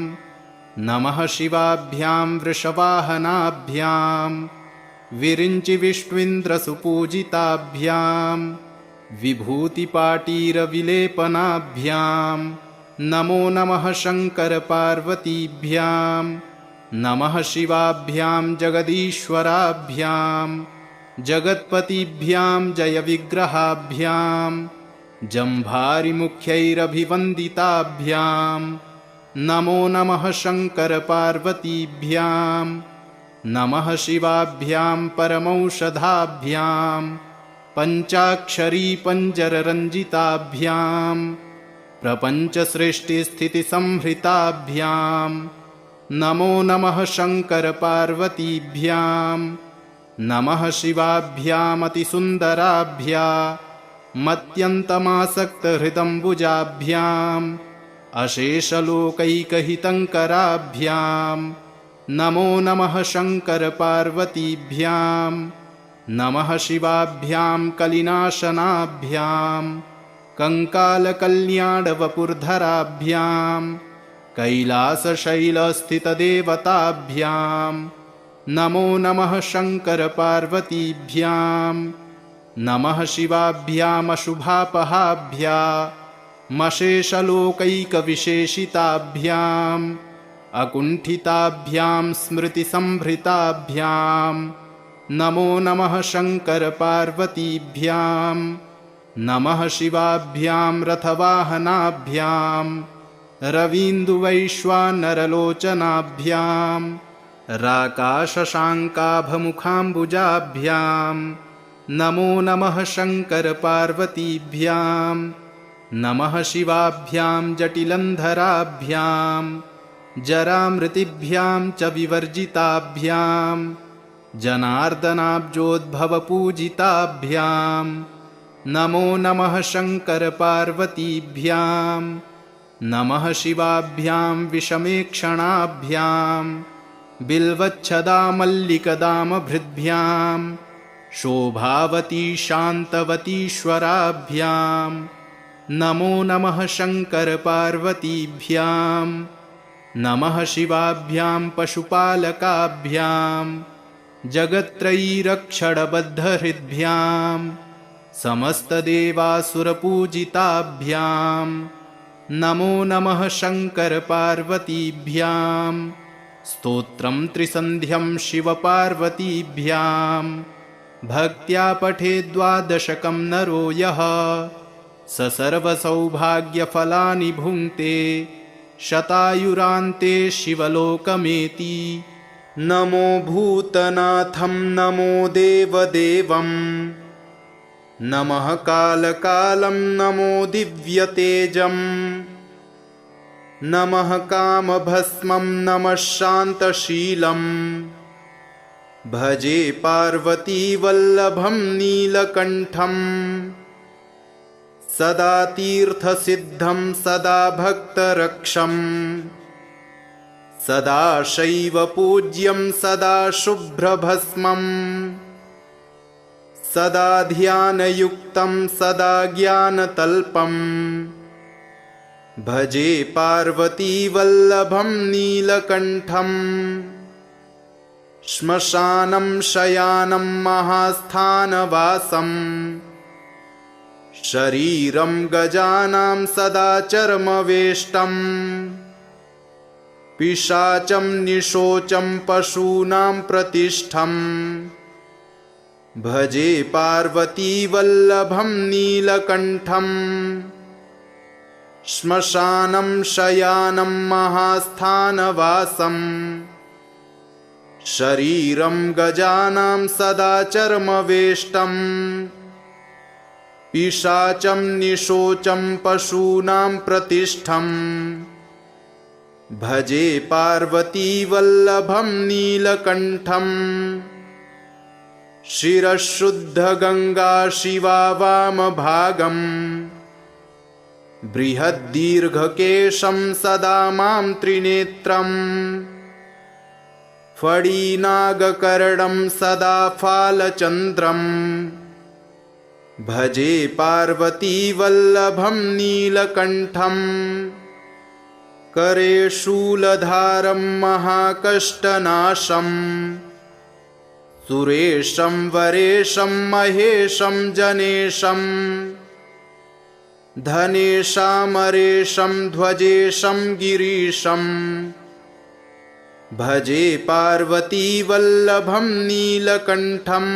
नमः शिवाभ्यां वृषवाहनाभ्यां विरिञ्चिविष्णुन्द्रसुपूजिताभ्यां विभूतिपाटीरविलेपनाभ्यां नमो नमः शङ्करपार्वतीभ्यां नमः शिवाभ्यां जगदीश्वराभ्यां जगत्पतिभ्यां जयविग्रहाभ्यां जम्भारिमुख्यैरभिवन्दिताभ्यां नमो नमः शङ्करपार्वतीभ्यां नमः शिवाभ्यां परमौषधाभ्यां पञ्चाक्षरीपञ्जररञ्जिताभ्यां प्रपञ्चसृष्टिस्थितिसंहृताभ्यां नमो नमः शङ्करपार्वतीभ्यां नमः शिवाभ्यामतिसुन्दराभ्यामत्यन्तमासक्तहृदम्बुजाभ्याम् अशेषलोकैकहितङ्कराभ्यां नमो नमः शङ्करपार्वतीभ्यां नमः शिवाभ्यां कलिनाशनाभ्यां कङ्कालकल्याणवपुर्धराभ्यां कैलासशैलस्थितदेवताभ्यां नमो नमः शङ्करपार्वतीभ्यां नमः शिवाभ्यामशुभापहाभ्यामशेषलोकैकविशेषिताभ्याम् अकुण्ठिताभ्यां स्मृतिसंभृताभ्यां नमो नमः शङ्करपार्वतीभ्यां नमः शिवाभ्यां रथवाहनाभ्यां रवीन्दुवैश्वानरलोचनाभ्यां राकाशशाङ्काभमुखाम्बुजाभ्यां नमो नमः शङ्करपार्वतीभ्यां नमः शिवाभ्यां जटिलन्धराभ्यां जरामृतिभ्यां च विवर्जिताभ्यां जनार्दनाब्जोद्भवपूजिताभ्यां नमो नमः शङ्करपार्वतीभ्यां नमः शिवाभ्यां विषमेक्षणाभ्यां बिल्वच्छदामल्लिकदामभृद्भ्यां शोभावती शान्तवतीश्वराभ्यां नमो नमः शङ्करपार्वतीभ्यां नमः शिवाभ्यां पशुपालकाभ्यां जगत्त्रयीरक्षणबद्धहृद्भ्यां समस्तदेवासुरपूजिताभ्यां नमो नमः शङ्करपार्वतीभ्यां स्तोत्रं त्रिसन्ध्यं शिवपार्वतीभ्यां भक्त्या पठेद्वादशकं नरो यः स सर्वसौभाग्यफलानि भुङ्क्ते शतायुरान्ते शिवलोकमेति। नमो भूतनाथं नमो देवदेवं नमः कालकालं नमो दिव्यतेजं नमः कामभस्मं नमः शान्तशीलं भजे पार्वतीवल्लभं नीलकण्ठं सदा तीर्थसिद्धं सदा भक्तरक्षं सदा शैवपूज्यं सदा शुभ्रभस्मं सदा ध्यानयुक्तं सदा ज्ञानतल्पम् भजे पार्वतीवल्लभं नीलकण्ठम् श्मशानं शयानं महास्थानवासम् शरीरं गजानां सदा चर्मवेष्टम् पिशाचं निशोचं पशूनां प्रतिष्ठम् भजे पार्वतीवल्लभं नीलकण्ठम् श्मशानं शयानं महास्थानवासम् शरीरं गजानां सदा चर्मवेष्टम् पिशाचं निशोचं पशूनां प्रतिष्ठम् भजे पार्वतीवल्लभं नीलकण्ठम् शिरःशुद्धगङ्गा शिवा वामभागम् बृहद्दीर्घकेशं सदा मां त्रिनेत्रम् फणिनागकर्णं सदा फालचन्द्रम् भजे पार्वतीवल्लभं नीलकण्ठम् करे शूलधारं महाकष्टनाशम् सुरेशं वरेशं महेशं जनेशं धनेशामरेशं ध्वजेशं गिरीशं भजे पार्वतीवल्लभं नीलकण्ठम्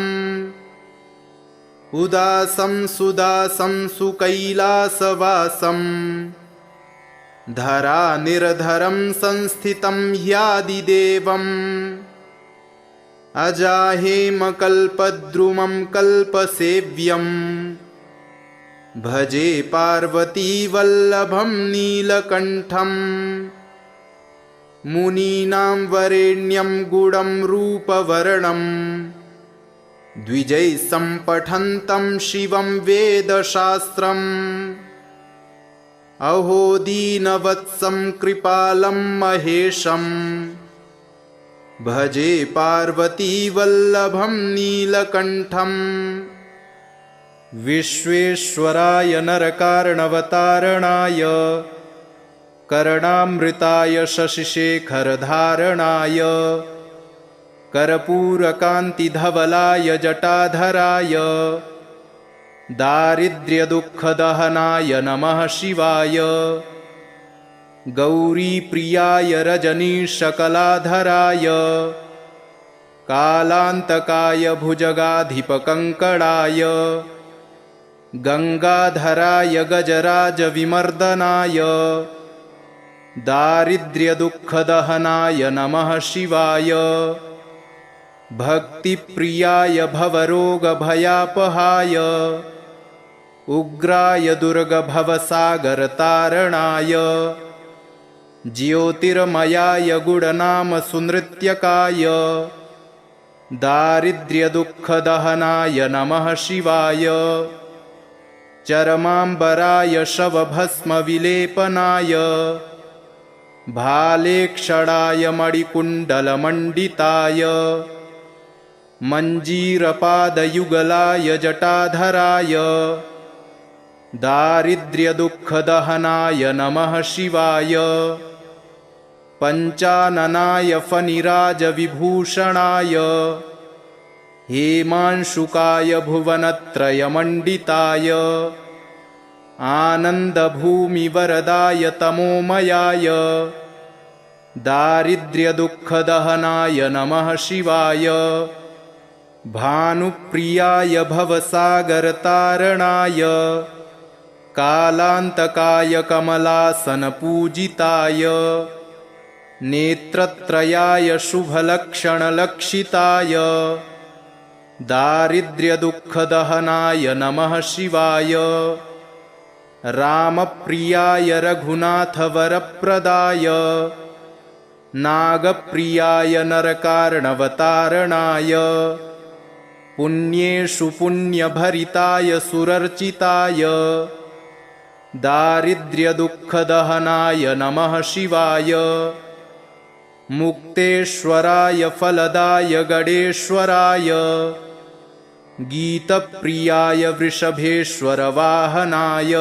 उदासं सुदासं सुकैलासवासम् धरानिर्धरं संस्थितं ह्यादिदेवम् अजाहेमकल्पद्रुमं कल्पसेव्यम् भजे पार्वतीवल्लभं नीलकण्ठम् मुनीनां वरेण्यं गुडं रूपवर्णम् द्विजैः सम्पठन्तं शिवं वेदशास्त्रम् अहो दीनवत्सं कृपालं महेशम् भजे पार्वतीवल्लभं नीलकण्ठम् विश्वेश्वराय नरकार्णवतारणाय कर्णामृताय शशिशेखरधारणाय कर्पूरकान्तिधवलाय जटाधराय दारिद्र्यदुःखदहनाय नमः शिवाय गौरीप्रियाय रजनीशकलाधराय कालान्तकाय भुजगाधिपकङ्कणाय गङ्गाधराय गजराजविमर्दनाय दारिद्र्यदुःखदहनाय नमः शिवाय भक्तिप्रियाय भवरोगभयापहाय उग्राय दुर्गभवसागरतारणाय ज्योतिर्मयाय गुणनामसुनृत्यकाय दारिद्र्यदुःखदहनाय नमः शिवाय चरमाम्बराय शवभस्मविलेपनाय भालेक्षणाय मणिकुण्डलमण्डिताय मञ्जीरपादयुगलाय जटाधराय दारिद्र्यदुःखदहनाय नमः शिवाय पञ्चाननाय फणिराजविभूषणाय हेमांशुकाय भुवनत्रयमण्डिताय आनन्दभूमिवरदाय तमोमयाय दारिद्र्यदुःखदहनाय नमः शिवाय भानुप्रियाय भवसागरतारणाय कालान्तकाय कमलासनपूजिताय नेत्रत्रयाय शुभलक्षणलक्षिताय दारिद्र्यदुःखदहनाय नमः शिवाय रामप्रियाय रघुनाथवरप्रदाय नागप्रियाय नरकार्णवतारणाय पुण्येषु पुण्यभरिताय सुरर्चिताय दारिद्र्यदुःखदहनाय नमः शिवाय मुक्तेश्वराय फलदाय गणेश्वराय गीतप्रियाय वृषभेश्वरवाहनाय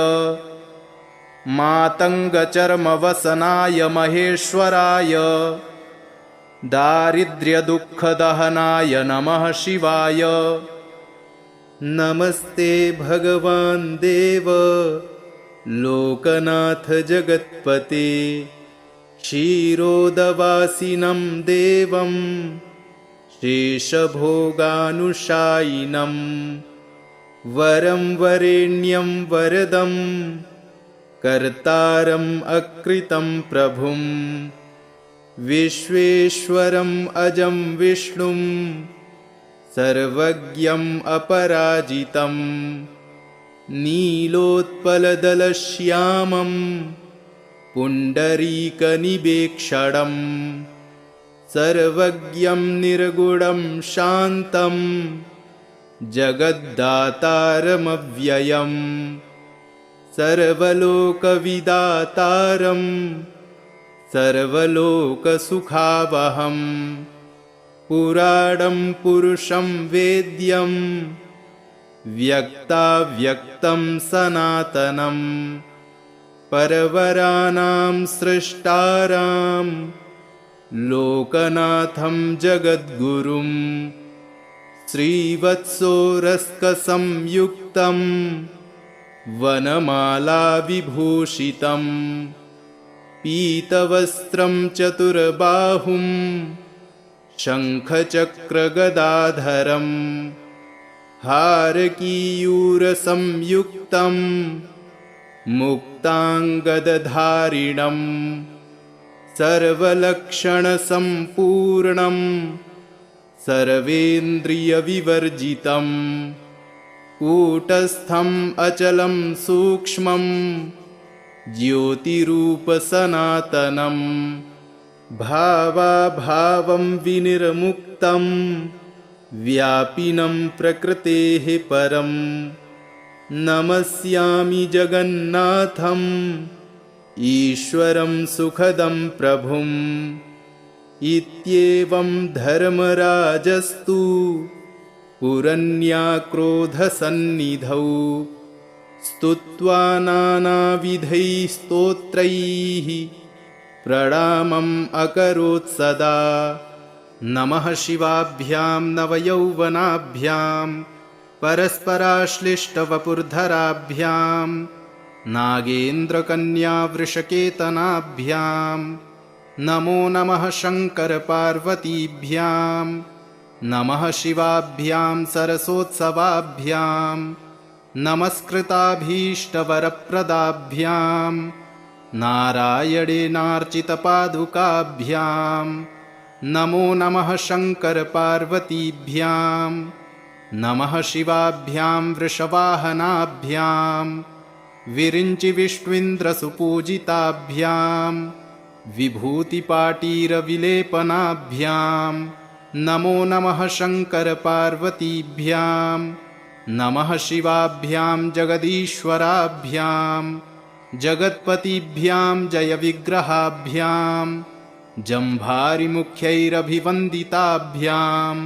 मातङ्गचर्मवसनाय महेश्वराय दारिद्र्यदुःखदहनाय नमः शिवाय। नमस्ते भगवान् देव लोकनाथ जगत्पते क्षीरोदवासिनं देवं शेषभोगानुशायिनं वरं वरेण्यं वरदं कर्तारम् अकृतं प्रभुं विश्वेश्वरम् अजं विष्णुं सर्वज्ञम् अपराजितं नीलोत्पलदलश्यामं पुण्डरीकनिवेक्षणं सर्वज्ञं निर्गुणं शान्तं जगद्दातारमव्ययम् सर्वलोकविदातारं सर्वलोकसुखावहम् पुराणं पुरुषं वेद्यं व्यक्ताव्यक्तं सनातनं परवराणां सृष्टारां लोकनाथं जगद्गुरुं श्रीवत्सोरस्कसंयुक्तं वनमालाविभूषितं पीतवस्त्रं चतुर्बाहुं शङ्खचक्रगदाधरं हारकीयूरसंयुक्तं मुक्ताङ्गदधारिणं सर्वलक्षणसम्पूर्णं सर्वेन्द्रियविवर्जितं कूटस्थम् अचलं सूक्ष्मं ज्योतिरूपसनातनं भावाभावं विनिर्मुक्तं व्यापिनं प्रकृतेः परं नमस्यामि जगन्नाथम् ईश्वरं सुखदं प्रभुम् इत्येवं धर्मराजस्तु पुरन्याक्रोधसन्निधौ स्तुत्वा नानाविधैः स्तोत्रैः प्रणामम् अकरोत् सदा। नमः शिवाभ्यां नवयौवनाभ्यां परस्पराश्लिष्टवपुर्धराभ्यां नागेन्द्रकन्यावृषकेतनाभ्यां नमो नमः शङ्करपार्वतीभ्यां नमः शिवाभ्यां सरसोत्सवाभ्यां नमस्कृताभीष्टवरप्रदाभ्यां नारायणेनार्चितपादुकाभ्यां नमो नमः शङ्करपार्वतीभ्यां नमः शिवाभ्यां वृषवाहनाभ्यां विरिञ्चिविष्णुन्द्रसुपूजिताभ्यां विभूतिपाटीरविलेपनाभ्यां नमो नमः शङ्करपार्वतीभ्यां नमः शिवाभ्यां जगदीश्वराभ्यां जगत्पतिभ्यां जयविग्रहाभ्यां जम्भारिमुख्यैरभिवन्दिताभ्यां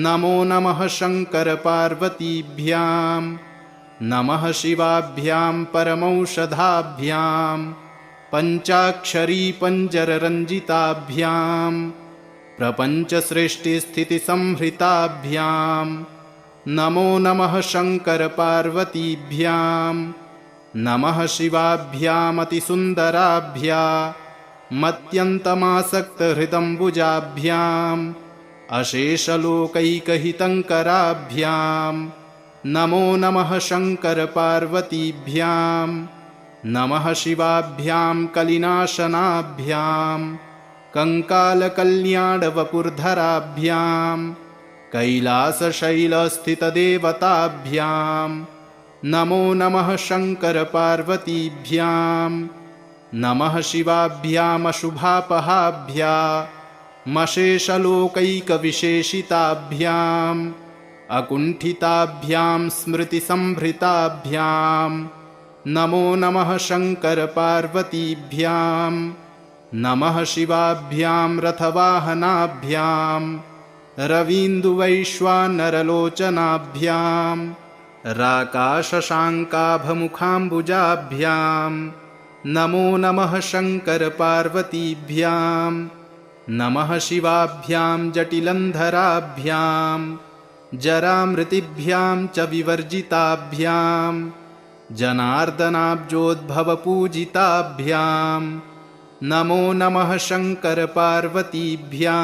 नमो नमः शङ्करपार्वतीभ्यां नमः शिवाभ्यां परमौषधाभ्यां पञ्चाक्षरी पञ्जररञ्जिताभ्यां प्रपञ्चसृष्टिस्थितिसंहृताभ्यां नमो नमः शङ्करपार्वतीभ्यां नमः शिवाभ्यामतिसुन्दराभ्यामत्यन्तमासक्तहृदम्बुजाभ्याम् अशेषलोकैकहितङ्कराभ्यां नमो नमः शङ्करपार्वतीभ्यां नमः शिवाभ्यां कलिनाशनाभ्यां कङ्कालकल्याणवपुर्धराभ्यां कैलासशैलस्थितदेवताभ्यां नमो नमः शङ्करपार्वतीभ्यां नमः शिवाभ्यामशुभापहाभ्यामशेषलोकैकविशेषिताभ्याम् अकुण्ठिताभ्यां स्मृतिसंभृताभ्यां नमो नमः शङ्करपार्वतीभ्यां नमः शिवाभ्यां रथवाहनाभ्यां रवीन्दुवैश्वानरलोचनाभ्यां राकाशशाङ्काभमुखाम्बुजाभ्यां नमो नमः शङ्करपार्वतीभ्यां नमः शिवाभ्यां जटिलन्धराभ्यां जरामृतिभ्यां च विवर्जिताभ्यां जनार्दनाब्जोद्भवपूजिताभ्यां नमो नमः शङ्करपार्वतीभ्यां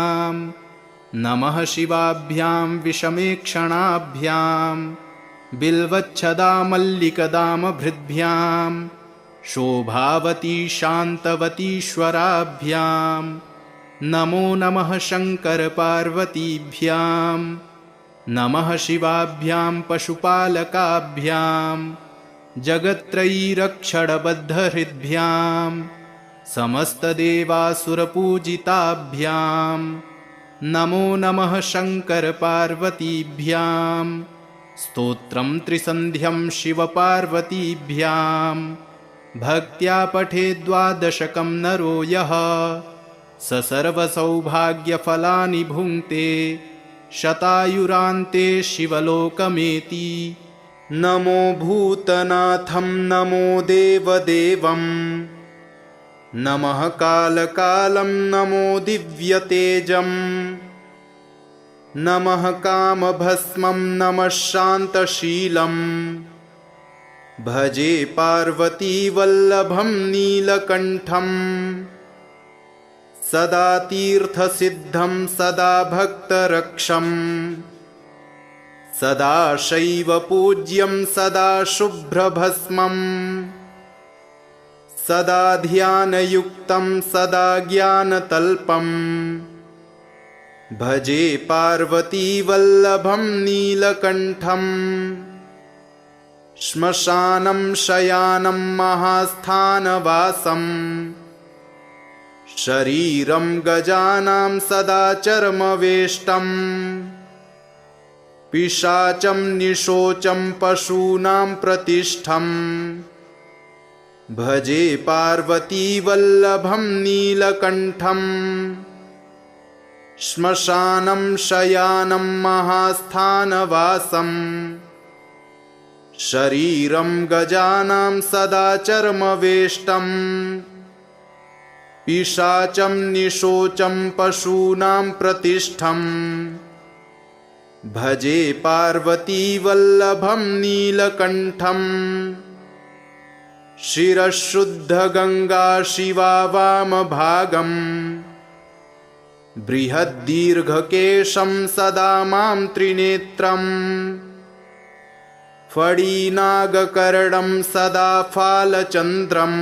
नमः शिवाभ्यां विषमेक्षणाभ्यां बिल्वच्छदामल्लिकदामभृद्भ्यां शोभावती शान्तवतीश्वराभ्यां नमो नमः शङ्करपार्वतीभ्यां नमः शिवाभ्यां पशुपालकाभ्यां जगत्त्रयीरक्षणबद्धहृद्भ्यां समस्तदेवासुरपूजिताभ्यां नमो नमः शङ्करपार्वतीभ्यां स्तोत्रं त्रिसन्ध्यं शिवपार्वतीभ्यां भक्त्या पठेद्वादशकं नरो यः स सर्वसौभाग्यफलानि भुङ्क्ते शतायुरान्ते शिवलोकमेति। नमो भूतनाथं नमो देवदेवं नमः कालकालं नमो दिव्यतेजं नमः कामभस्मं नमः शान्तशीलं भजे पार्वतीवल्लभं नीलकण्ठं सदा तीर्थसिद्धं सदा भक्तरक्षं सदा शैवपूज्यं सदा शुभ्रभस्मं सदा ध्यानयुक्तं सदा ज्ञानतल्पं भजे पार्वतीवल्लभं नीलकण्ठं श्मशानं शयानं महास्थानवासं शरीरं गजानां सदा चर्मवेष्टं पिशाचं निशोचं पशूनां प्रतिष्ठं भजे पार्वतीवल्लभं नीलकण्ठं श्मशानं शयानं महास्थानवासं शरीरं गजानां सदा चर्मवेष्टं पिशाचं निशोचं पशूनां प्रतिष्ठं भजे पार्वतीवल्लभं नीलकण्ठं शिरःशुद्धगङ्गा शिवा वामभागं बृहद्दीर्घकेशं सदा मां त्रिनेत्रं फणीनागकर्णं सदा फालचन्द्रं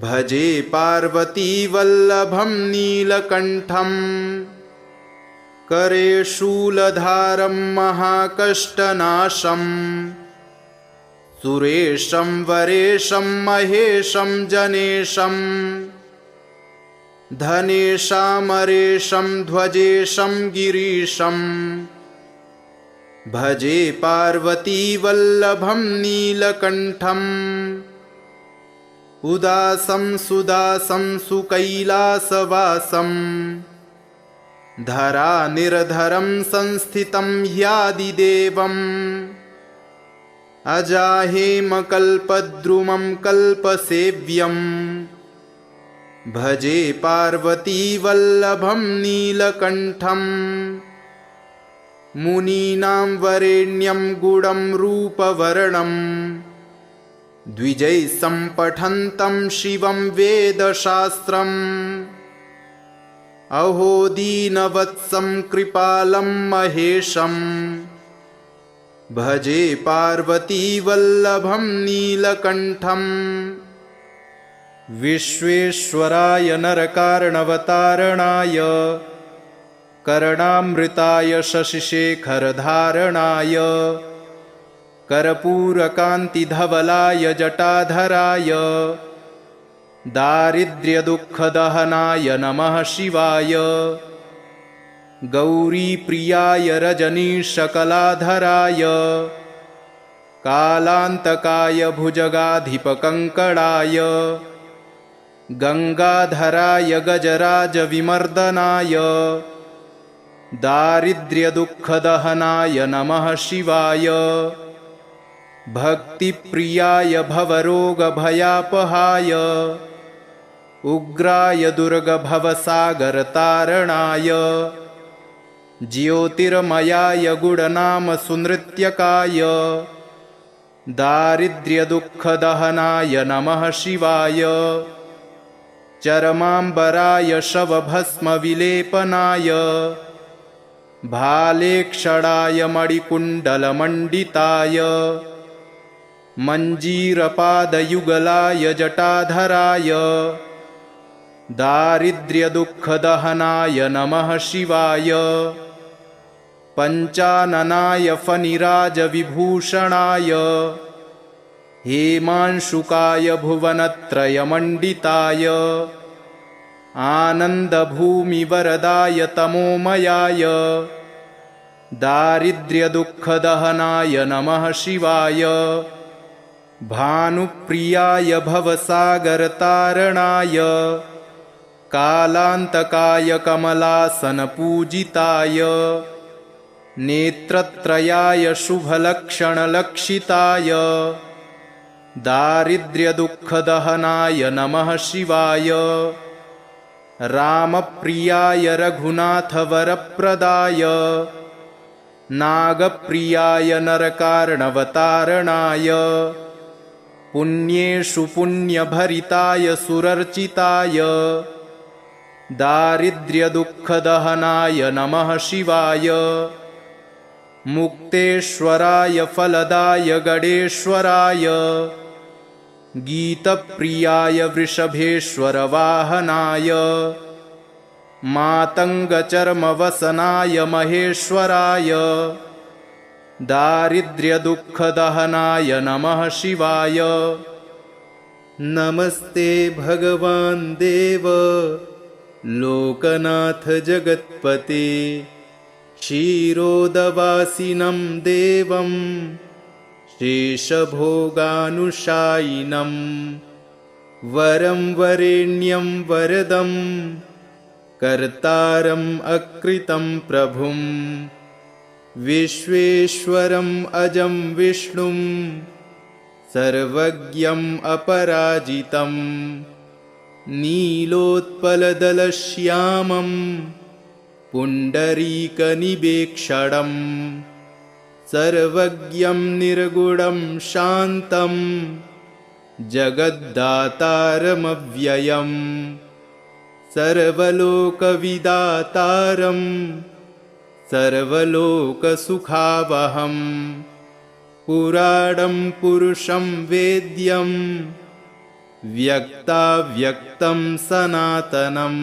भजे पार्वतीवल्लभं नीलकण्ठं करे शूलधारं महाकष्टनाशं सुरेशं वरेशं महेशं जनेशं धनेशामरेशं ध्वजेशं गिरीशं भजे पार्वतीवल्लभं नीलकण्ठं उदासं सुदासं सुकैलासवासं धरानिर्धरं संस्थितं ह्यादिदेवम् अजाहेमकल्पद्रुमं कल्पसेव्यं भजे पार्वतीवल्लभं नीलकण्ठं मुनीनां वरेण्यं गुडं रूपवर्णं द्विजैः सम्पठन्तं शिवं वेदशास्त्रम् अहो दीनवत्सं कृपालं महेशं भजे पार्वतीवल्लभं नीलकण्ठं विश्वेश्वराय नरकार्णवतारणाय कर्णामृताय शशिशेखरधारणाय कर्पूरकान्तिधवलाय जटाधराय दारिद्र्यदुःखदहनाय नमः शिवाय गौरीप्रियाय रजनीशकलाधराय कालान्तकाय भुजगाधिपकङ्कणाय गङ्गाधराय गजराजविमर्दनाय दारिद्र्यदुःखदहनाय नमः शिवाय भक्तिप्रियाय भवरोगभयापहाय उग्राय दुर्गभवसागरतारणाय ज्योतिर्मयाय गुणनामसुनृत्यकाय दारिद्र्यदुःखदहनाय नमः शिवाय चरमाम्बराय शवभस्मविलेपनाय भालेक्षणाय मणिकुण्डलमण्डिताय मञ्जीरपादयुगलाय जटाधराय दारिद्र्यदुःखदहनाय नमः शिवाय पञ्चाननाय फणिराजविभूषणाय हेमांशुकाय भुवनत्रयमण्डिताय आनन्दभूमिवरदाय तमोमयाय दारिद्र्यदुःखदहनाय नमः शिवाय भानुप्रियाय भवसागरतारणाय कालान्तकाय कमलासनपूजिताय नेत्रत्रयाय शुभलक्षणलक्षिताय दारिद्र्यदुःखदहनाय नमः शिवाय रामप्रियाय रघुनाथवरप्रदाय नागप्रियाय नरकार्णवतारणाय पुण्येषु पुण्यभरिताय सुरर्चिताय दारिद्र्यदुःखदहनाय नमः शिवाय मुक्तेश्वराय फलदाय गणेश्वराय गीतप्रियाय वृषभेश्वरवाहनाय मातङ्गचर्मवसनाय महेश्वराय दारिद्र्यदुःखदहनाय नमः शिवाय नमस्ते भगवान् देव लोकनाथ जगत्पते क्षीरोदवासिनं देवं शेषभोगानुशायिनं वरं वरेण्यं वरदं कर्तारम् अकृतं प्रभुं विश्वेश्वरम् अजं विष्णुं सर्वज्ञम् अपराजितं नीलोत्पलदलश्यामं पुण्डरीकनिवेक्षणं सर्वज्ञं निर्गुणं शान्तं जगद्दातारमव्ययम् सर्वलोकविदातारं सर्वलोकसुखावहम् पुराणं पुरुषं वेद्यं व्यक्ताव्यक्तं सनातनं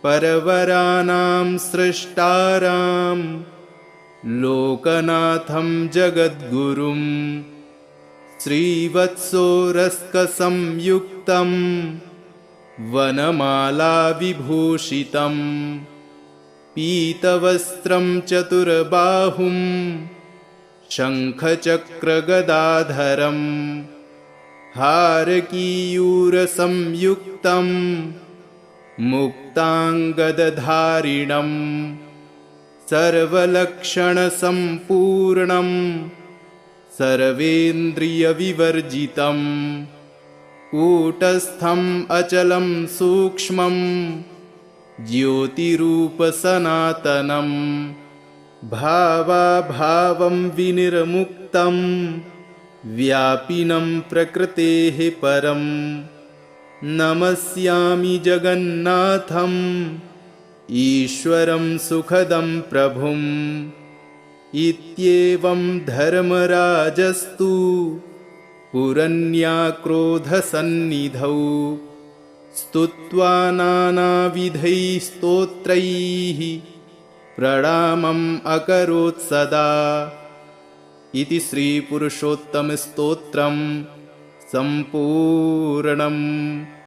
परवराणां सृष्टारां लोकनाथं जगद्गुरुं श्रीवत्सोरस्कसंयुक्तं वनमालाविभूषितं पीतवस्त्रं चतुर्बाहुं शङ्खचक्रगदाधरं हारकीयूरसंयुक्तं मुक्ताङ्गदधारिणं सर्वलक्षणसम्पूर्णं सर्वेन्द्रियविवर्जितं कूटस्थम् अचलं सूक्ष्मं ज्योतिरूपसनातनं भावाभावं विनिर्मुक्तं व्यापिनं प्रकृतेः परं नमस्यामि जगन्नाथम् ईश्वरं सुखदं प्रभुम् इत्येवं धर्मराजस्तु पुरन्याक्रोधसन्निधौ स्तुत्वा नानाविधैः स्तोत्रैः प्रणामम् अकरोत् सदा इति श्रीपुरुषोत्तमस्तोत्रम् सम्पूर्णम्।